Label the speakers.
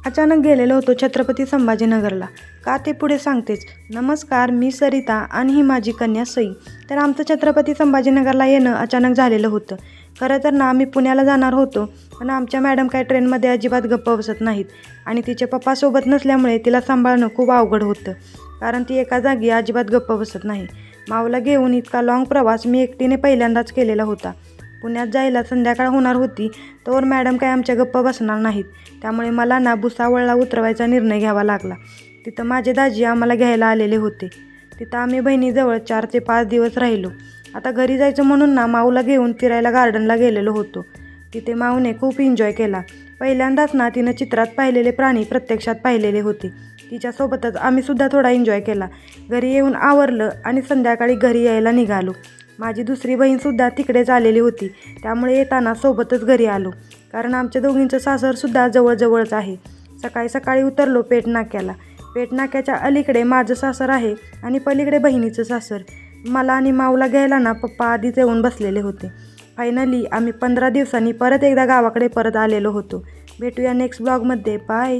Speaker 1: अचानक गेलेलो होतो छत्रपती संभाजीनगरला. का ते पुढे सांगतेच. नमस्कार, मी सरिता आणि ही माझी कन्या सई. तर आमचं छत्रपती संभाजीनगरला येणं अचानक झालेलं होतं. खरं तर ना आम्ही पुण्याला जाणार होतो, पण आमच्या मॅडम काय ट्रेनमध्ये अजिबात गप्प बसत नाहीत आणि तिचे पप्पा सोबत नसल्यामुळे तिला सांभाळणं खूप अवघड होतं, कारण ती एका जागी अजिबात गप्प बसत नाही. माऊला घेऊन इतका लाँग प्रवास मी एकटीने पहिल्यांदाच केलेला होता. पुण्यात जायला संध्याकाळ होणार होती, तोवर मॅडम काय आमच्या गप्प बसणार नाहीत. त्यामुळे मला ना भुसावळला उतरवायचा निर्णय घ्यावा लागला. तिथं माझे दाजी आम्हाला घ्यायला आलेले होते. तिथं आम्ही बहिणीजवळ 4 ते 5 दिवस राहिलो. आता घरी जायचं म्हणून ना माऊला घेऊन फिरायला गार्डनला गेलेलो होतो. तिथे माऊने खूप एन्जॉय केला. पहिल्यांदाच ना तिनं चित्रात पाहिलेले प्राणी प्रत्यक्षात पाहिलेले होते. तिच्यासोबतच आम्हीसुद्धा थोडा एन्जॉय केला. घरी येऊन आवरलं आणि संध्याकाळी घरी यायला निघालो. माझी दुसरी बहीणसुद्धा तिकडेच आलेली होती, त्यामुळे येताना सोबतच घरी आलो, कारण आमच्या दोघींचं सासरसुद्धा जवळजवळच आहे. सकाळी सकाळी उतरलो पेटनाक्याला. पेटनाक्याच्या अलीकडे माझं सासर आहे आणि पलीकडे बहिणीचं सासर. मला आणि माऊला घ्यायला ना पप्पा आधीच येऊन बसलेले होते. फायनली आम्ही 15 दिवसांनी परत एकदा गावाकडे परत आलेलो होतो. भेटूया नेक्स्ट ब्लॉगमध्ये. बाय.